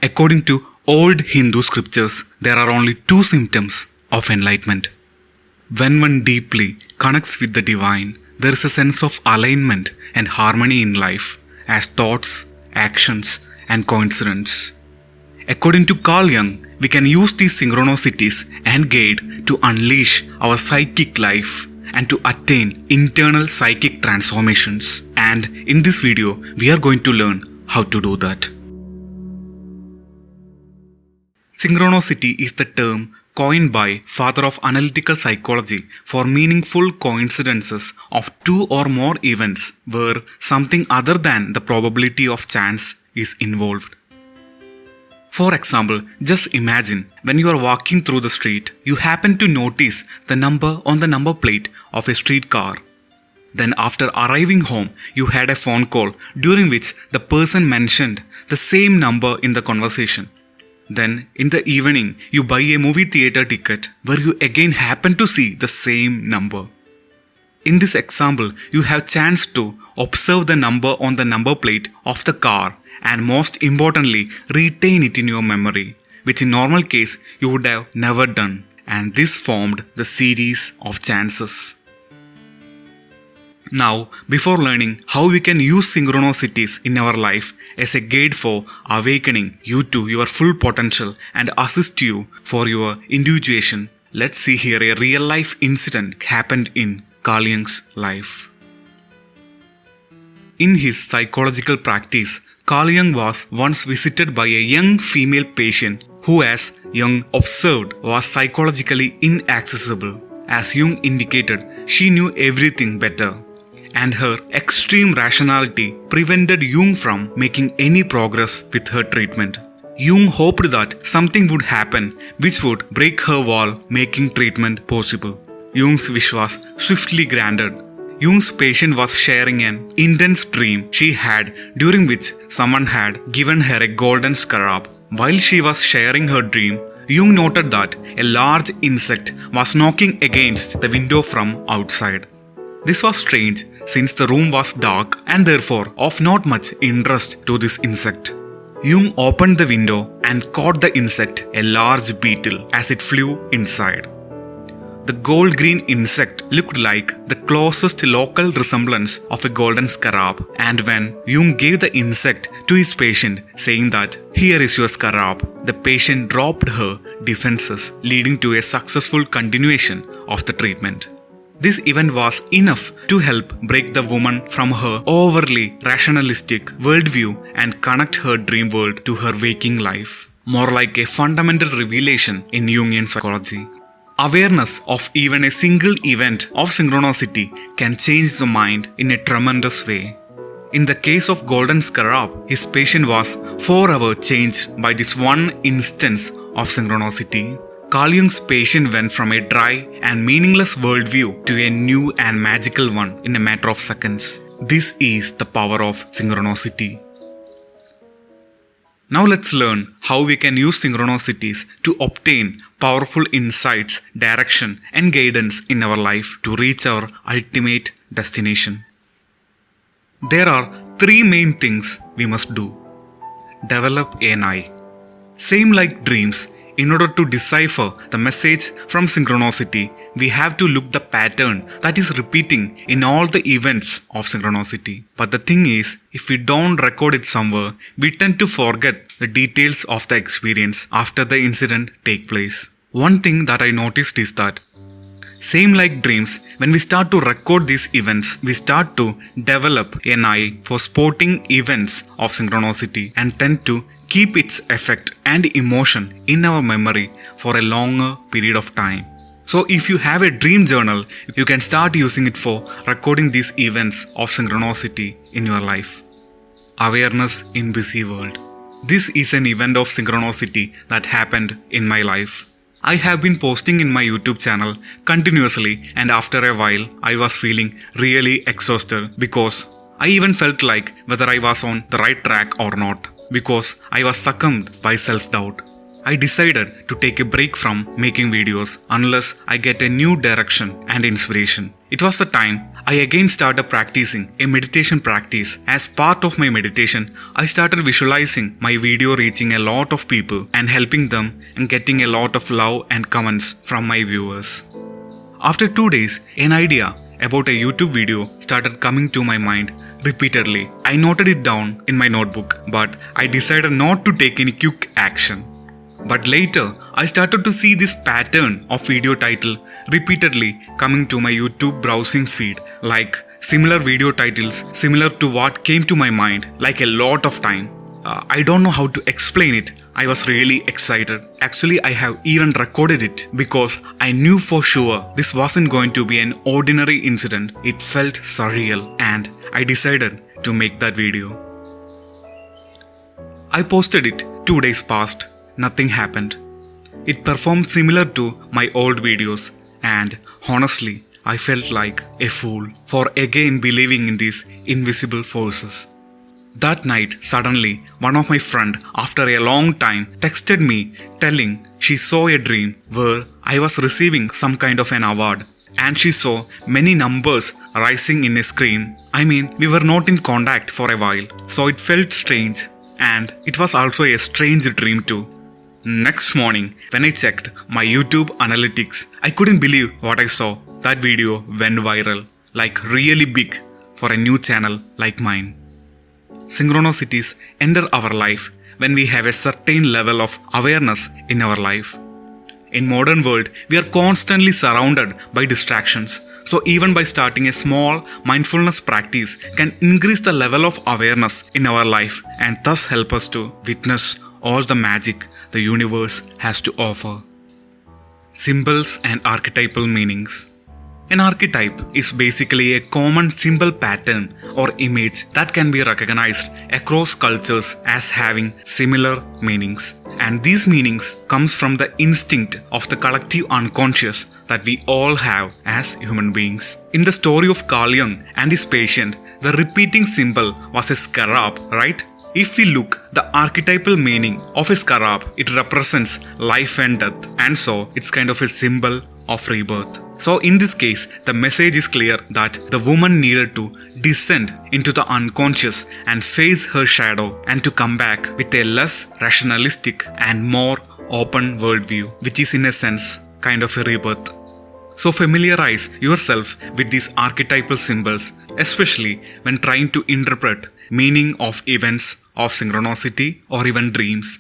According to old Hindu scriptures, there are only two symptoms of enlightenment. When one deeply connects with the divine, there is a sense of alignment and harmony in life as thoughts, actions, and coincidence. According to Carl Jung, we can use these synchronicities and guide to unleash our psychic life and to attain internal psychic transformations. And in this video, we are going to learn how to do that. Synchronicity is the term coined by father of analytical psychology for meaningful coincidences of two or more events where something other than the probability of chance is involved. For example, just imagine when you are walking through the street, you happen to notice the number on the number plate of a streetcar. Then after arriving home, you had a phone call during which the person mentioned the same number in the conversation. Then, in the evening, you buy a movie theater ticket where you again happen to see the same number. In this example, you have chance to observe the number on the number plate of the car and most importantly, retain it in your memory, which in normal case you would have never done. And this formed the series of chances. Now, before learning how we can use synchronicities in our life as a guide for awakening you to your full potential and assist you for your individuation, let's see here a real life incident happened in Carl Jung's life. In his psychological practice, Carl Jung was once visited by a young female patient who, as Jung observed, was psychologically inaccessible. As Jung indicated, she knew everything better, and her extreme rationality prevented Jung from making any progress with her treatment. Jung hoped that something would happen which would break her wall, making treatment possible. Jung's wish was swiftly granted. Jung's patient was sharing an intense dream she had during which someone had given her a golden scarab. While she was sharing her dream, Jung noted that a large insect was knocking against the window from outside. This was strange since the room was dark and therefore of not much interest to this insect. Jung opened the window and caught the insect, a large beetle, as it flew inside. The gold-green insect looked like the closest local resemblance of a golden scarab, and when Jung gave the insect to his patient saying that, "Here is your scarab," the patient dropped her defenses, leading to a successful continuation of the treatment. This event was enough to help break the woman from her overly rationalistic worldview and connect her dream world to her waking life, more like a fundamental revelation in Jungian psychology. Awareness of even a single event of synchronicity can change the mind in a tremendous way. In the case of Golden Scarab, his patient was forever changed by this one instance of synchronicity. Carl Jung's patient went from a dry and meaningless worldview to a new and magical one in a matter of seconds. This is the power of synchronicity. Now let's learn how we can use synchronicities to obtain powerful insights, direction, and guidance in our life to reach our ultimate destination. There are three main things we must do. Develop an eye. Same like dreams, in order to decipher the message from synchronicity, we have to look the pattern that is repeating in all the events of synchronicity. But the thing is, if we don't record it somewhere, we tend to forget the details of the experience after the incident take place. One thing that I noticed is that, same like dreams, when we start to record these events, we start to develop an eye for spotting events of synchronicity and tend to keep its effect and emotion in our memory for a longer period of time. So if you have a dream journal, you can start using it for recording these events of synchronicity in your life. Awareness in busy world. This is an event of synchronicity that happened in my life. I have been posting in my YouTube channel continuously, and after a while I was feeling really exhausted because I even felt like whether I was on the right track or not, because I was succumbed by self-doubt. I decided to take a break from making videos unless I get a new direction and inspiration. It was the time I again started practicing a meditation practice. As part of my meditation, I started visualizing my video reaching a lot of people and helping them and getting a lot of love and comments from my viewers. After 2 days, an idea about a YouTube video started coming to my mind repeatedly. I noted it down in my notebook, but I decided not to take any quick action. But later, I started to see this pattern of video title repeatedly coming to my YouTube browsing feed, like similar video titles similar to what came to my mind like a lot of time. I don't know how to explain it. I was really excited. Actually, I have even recorded it because I knew for sure this wasn't going to be an ordinary incident. It felt surreal and I decided to make that video. I posted it. 2 days passed. Nothing happened. It performed similar to my old videos and honestly, I felt like a fool for again believing in these invisible forces. That night, suddenly, one of my friends, after a long time, texted me telling she saw a dream where I was receiving some kind of an award and she saw many numbers rising in a screen. I mean, we were not in contact for a while, so it felt strange and it was also a strange dream too. Next morning, when I checked my YouTube analytics, I couldn't believe what I saw. That video went viral, like really big for a new channel like mine. Synchronicities enter our life when we have a certain level of awareness in our life. In modern world, we are constantly surrounded by distractions. So even by starting a small mindfulness practice can increase the level of awareness in our life and thus help us to witness all the magic the universe has to offer. Symbols and archetypal meanings. An archetype is basically a common symbol pattern or image that can be recognized across cultures as having similar meanings. And these meanings comes from the instinct of the collective unconscious that we all have as human beings. In the story of Carl Jung and his patient, the repeating symbol was a scarab, right? If we look the archetypal meaning of a scarab, it represents life and death, and so it's kind of a symbol of rebirth. So in this case, the message is clear that the woman needed to descend into the unconscious and face her shadow and to come back with a less rationalistic and more open worldview, which is in a sense kind of a rebirth. So familiarize yourself with these archetypal symbols, especially when trying to interpret meaning of events of synchronicity or even dreams.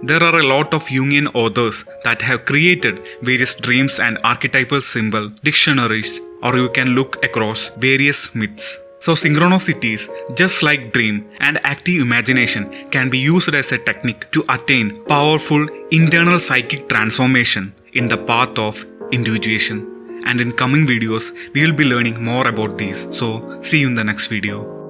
There are a lot of Jungian authors that have created various dreams and archetypal symbol dictionaries, or you can look across various myths. So synchronicities, just like dream and active imagination, can be used as a technique to attain powerful internal psychic transformation in the path of individuation. And in coming videos, we will be learning more about these. So see you in the next video.